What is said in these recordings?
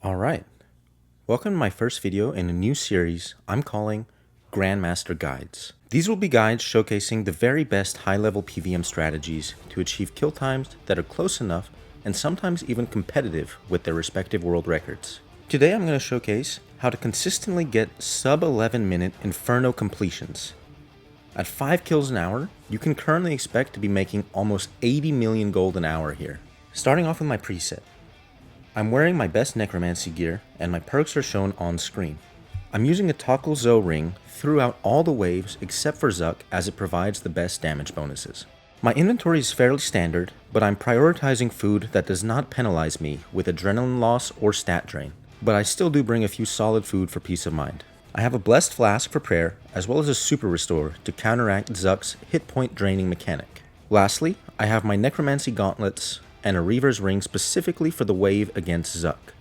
Alright, welcome to my first video in a new series I'm calling Grandmaster Guides. These will be guides showcasing the very best high-level PvM strategies to achieve kill times that are close enough and sometimes even competitive with their respective world records. Today I'm going to showcase how to consistently get sub 11 minute Inferno completions. At 5 kills an hour, you can currently expect to be making almost 80 million gold an hour here. Starting off with my preset. I'm wearing my best necromancy gear, and my perks are shown on screen. I'm using a Toggle Zo ring throughout all the waves except for Zuck, as it provides the best damage bonuses. My inventory is fairly standard, but I'm prioritizing food that does not penalize me with adrenaline loss or stat drain. But I still do bring a few solid food for peace of mind. I have a Blessed Flask for prayer, as well as a Super Restore to counteract Zuck's hit point draining mechanic. Lastly, I have my Necromancy Gauntlets and a Reaver's Ring specifically for the wave against Zuck,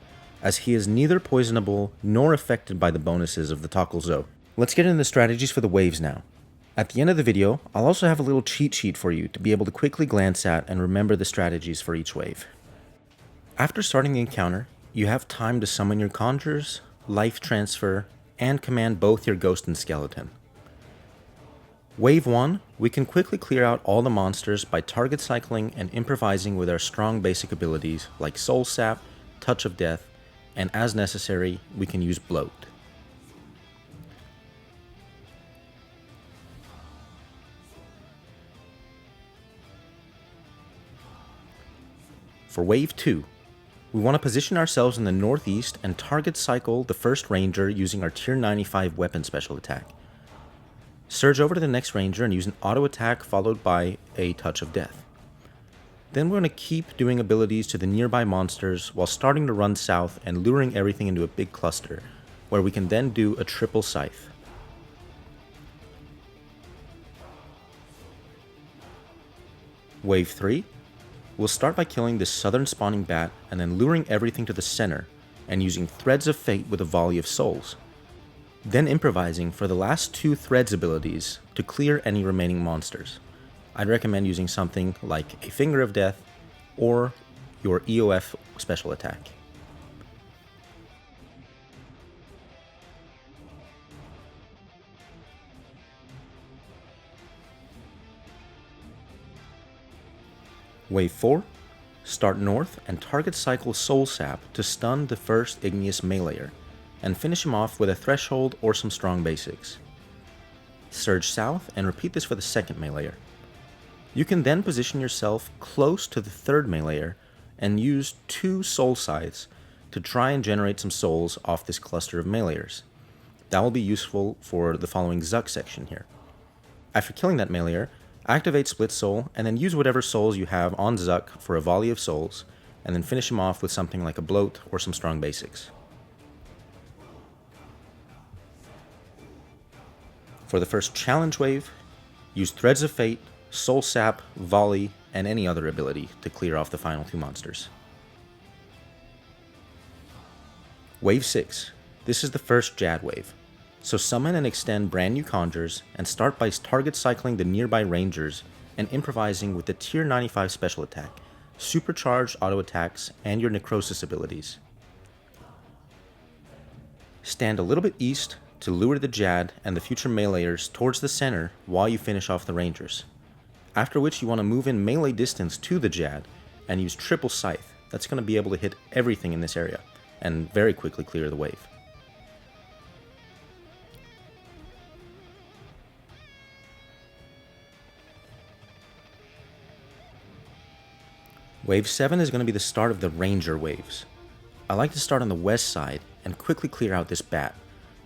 as he is neither poisonable nor affected by the bonuses of the Toggle Zo. Let's get into the strategies for the waves now. At the end of the video, I'll also have a little cheat sheet for you to be able to quickly glance at and remember the strategies for each wave. After starting the encounter, you have time to summon your Conjurers, Life Transfer, and command both your Ghost and Skeleton. Wave 1, we can quickly clear out all the monsters by target cycling and improvising with our strong basic abilities like Soul Sap, Touch of Death, and as necessary, we can use Bloat. For Wave 2, we want to position ourselves in the northeast and target cycle the first ranger using our tier 95 weapon special attack. Surge over to the next ranger and use an auto attack followed by a Touch of Death. Then we're going to keep doing abilities to the nearby monsters while starting to run south and luring everything into a big cluster, where we can then do a triple scythe. Wave 3, we'll start by killing this southern spawning bat and then luring everything to the center and using Threads of Fate with a volley of souls. Then improvising for the last 2 Threads abilities to clear any remaining monsters. I'd recommend using something like a Finger of Death or your EOF special attack. Wave 4, start north and target cycle Soul Sap to stun the first Igneous Meleeer, and finish him off with a Threshold or some strong basics. Surge south and repeat this for the second Meleeer. You can then position yourself close to the third Meleeer and use 2 Soul Scythes to try and generate some souls off this cluster of Meleeers. That will be useful for the following Zuck section here. After killing that Meleeer, activate Split Soul and then use whatever souls you have on Zuck for a volley of souls, and then finish him off with something like a Bloat or some strong basics. For the first challenge wave, use Threads of Fate, Soul Sap, Volley, and any other ability to clear off the final 2 monsters. Wave 6. This is the first Jad wave. So summon and extend brand new Conjurers and start by target cycling the nearby Rangers and improvising with the tier 95 special attack, supercharged auto attacks, and your Necrosis abilities. Stand a little bit east to lure the Jad and the future Meleeers towards the center while you finish off the Rangers. After which you want to move in melee distance to the Jad and use triple scythe. That's going to be able to hit everything in this area and very quickly clear the wave. Wave 7 is going to be the start of the Ranger waves. I like to start on the west side and quickly clear out this bat,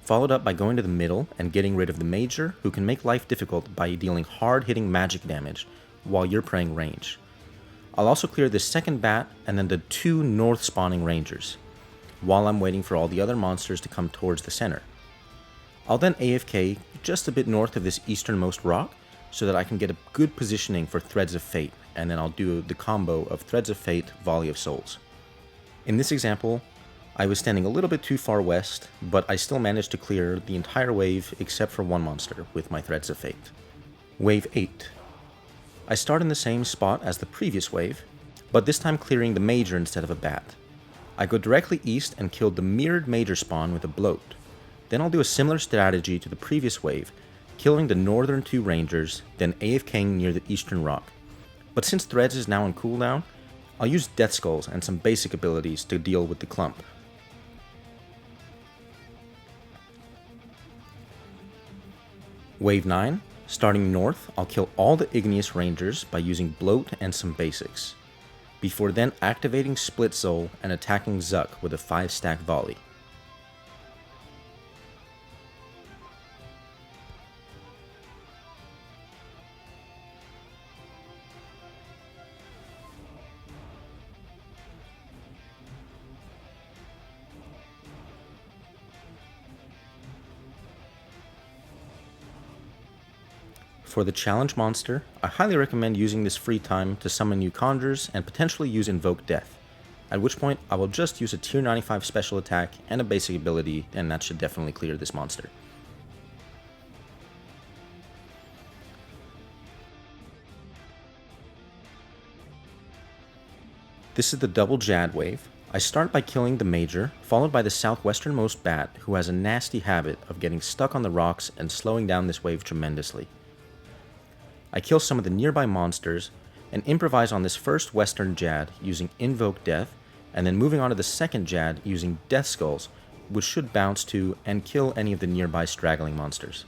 followed up by going to the middle and getting rid of the Major, who can make life difficult by dealing hard-hitting magic damage while you're praying range. I'll also clear this second bat and then the 2 north spawning Rangers, while I'm waiting for all the other monsters to come towards the center. I'll then AFK just a bit north of this easternmost rock so that I can get a good positioning for Threads of Fate, and then I'll do the combo of Threads of Fate, Volley of Souls. In this example, I was standing a little bit too far west, but I still managed to clear the entire wave except for 1 monster with my Threads of Fate. Wave 8. I start in the same spot as the previous wave, but this time clearing the Major instead of a bat. I go directly east and kill the mirrored major spawn with a bloat. Then I'll do a similar strategy to the previous wave, killing the northern 2 rangers, then AFKing near the eastern rock. But since Threads is now on cooldown, I'll use Death Skulls and some basic abilities to deal with the clump. Wave 9, starting north, I'll kill all the Igneous Rangers by using Bloat and some basics, before then activating Split Soul and attacking Zuck with a 5-stack volley. For the challenge monster, I highly recommend using this free time to summon new conjures and potentially use Invoke Death, at which point I will just use a tier 95 special attack and a basic ability, and that should definitely clear this monster. This is the double Jad wave. I start by killing the major, followed by the southwesternmost bat, who has a nasty habit of getting stuck on the rocks and slowing down this wave tremendously. I kill some of the nearby monsters and improvise on this first western Jad using Invoke Death, and then moving on to the second Jad using Death Skulls, which should bounce to and kill any of the nearby straggling monsters.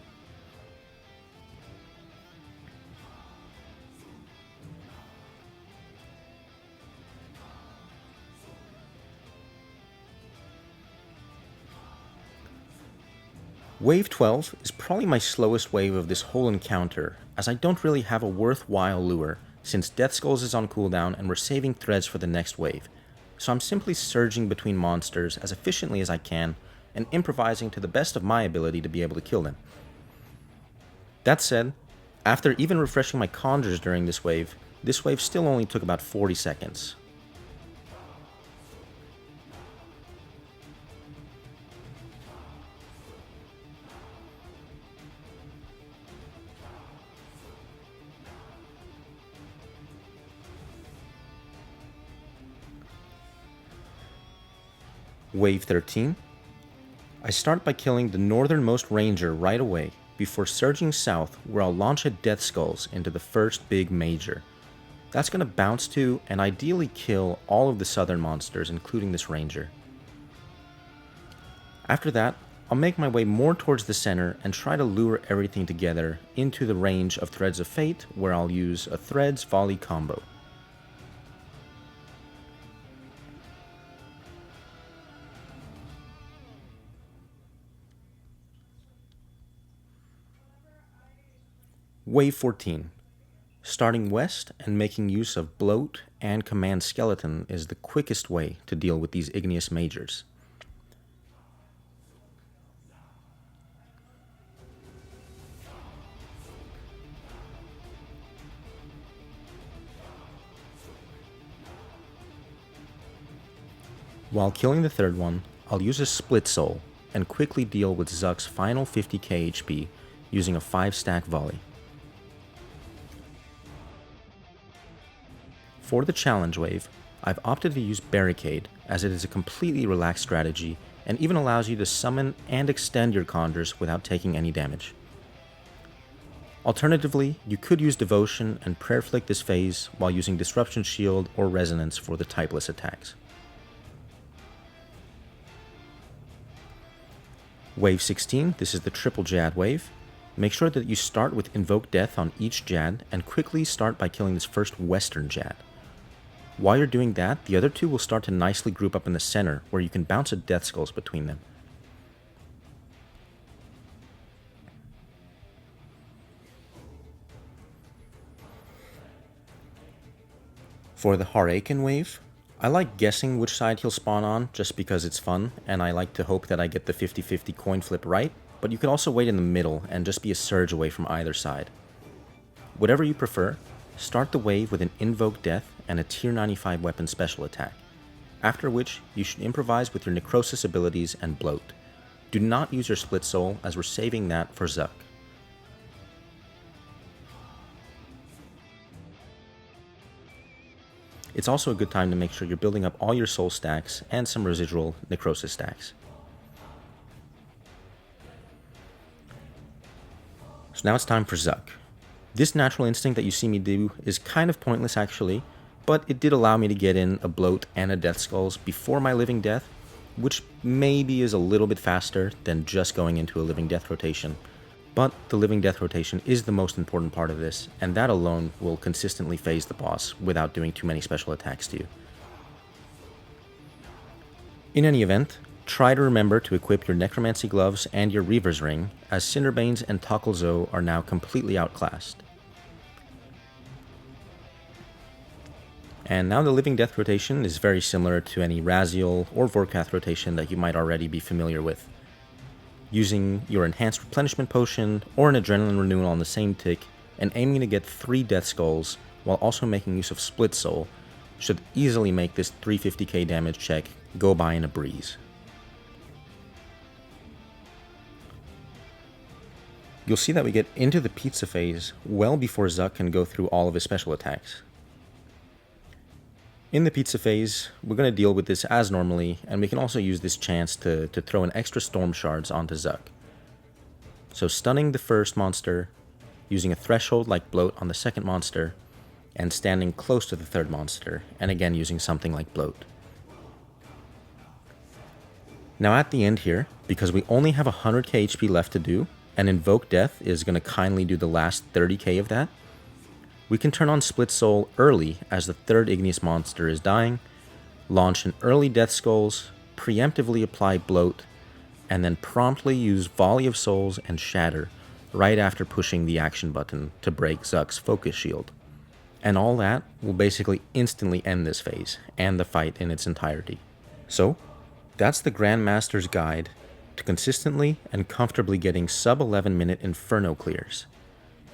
Wave 12 is probably my slowest wave of this whole encounter, as I don't really have a worthwhile lure since Death Skulls is on cooldown and we're saving Threads for the next wave, so I'm simply surging between monsters as efficiently as I can and improvising to the best of my ability to be able to kill them. That said, after even refreshing my conjures during this wave still only took about 40 seconds. Wave 13. I start by killing the northernmost ranger right away, before surging south where I'll launch a Death Skulls into the first big major. That's going to bounce to and ideally kill all of the southern monsters, including this ranger. After that, I'll make my way more towards the center and try to lure everything together into the range of Threads of Fate, where I'll use a Threads Volley combo. Wave 14. Starting west and making use of Bloat and Command Skeleton is the quickest way to deal with these Igneous Majors. While killing the third one, I'll use a Split Soul and quickly deal with Zuck's final 50k HP using a 5-stack volley. For the challenge wave, I've opted to use Barricade, as it is a completely relaxed strategy and even allows you to summon and extend your conjures without taking any damage. Alternatively, you could use Devotion and Prayer Flick this phase while using Disruption Shield or Resonance for the typeless attacks. Wave 16, this is the triple Jad wave. Make sure that you start with Invoke Death on each Jad and quickly start by killing this first Western Jad. While you're doing that, the other two will start to nicely group up in the center where you can bounce a Death Skulls between them. For the Haraken wave, I like guessing which side he'll spawn on just because it's fun, and I like to hope that I get the 50-50 coin flip right, but you could also wait in the middle and just be a surge away from either side. Whatever you prefer, start the wave with an Invoke Death and a tier 95 weapon special attack, after which you should improvise with your Necrosis abilities and Bloat. Do not use your Split Soul, as we're saving that for Zuck. it's also a good time to make sure you're building up all your soul stacks and some residual necrosis stacks. So now it's time for Zuck. This natural instinct that you see me do is kind of pointless actually, but it did allow me to get in a bloat and a death skulls before my living death, which maybe is a little bit faster than just going into a living death rotation. But the living death rotation is the most important part of this, and that alone will consistently phase the boss without doing too many special attacks to you. In any event, try to remember to equip your Necromancy gloves and your Reaver's ring, as Cinderbanes and Takelzo are now completely outclassed. And now the living death rotation is very similar to any Raziel or Vorkath rotation that you might already be familiar with. Using your enhanced replenishment potion or an adrenaline renewal on the same tick and aiming to get 3 death skulls while also making use of split soul should easily make this 350k damage check go by in a breeze. You'll see that we get into the pizza phase well before Zuck can go through all of his special attacks. In the pizza phase, we're going to deal with this as normally, and we can also use this chance to throw an extra storm shards onto Zuck. So stunning the first monster, using a threshold like bloat on the second monster, and standing close to the third monster, and again using something like bloat. Now at the end here, because we only have 100k HP left to do, and Invoke Death is going to kindly do the last 30k of that, we can turn on Split Soul early as the third Igneous monster is dying, launch an early Death Skulls, preemptively apply Bloat, and then promptly use Volley of Souls and Shatter right after pushing the action button to break Zuck's Focus Shield. And all that will basically instantly end this phase, and the fight in its entirety. So, that's the Grandmaster's Guide to consistently and comfortably getting sub 11 minute Inferno clears.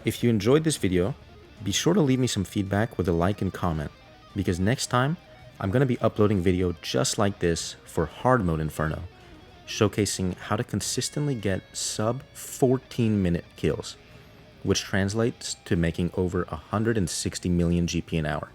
If you enjoyed this video, be sure to leave me some feedback with a like and comment, because next time I'm going to be uploading video just like this for hard mode Inferno, showcasing how to consistently get sub 14 minute kills, which translates to making over 160 million GP an hour.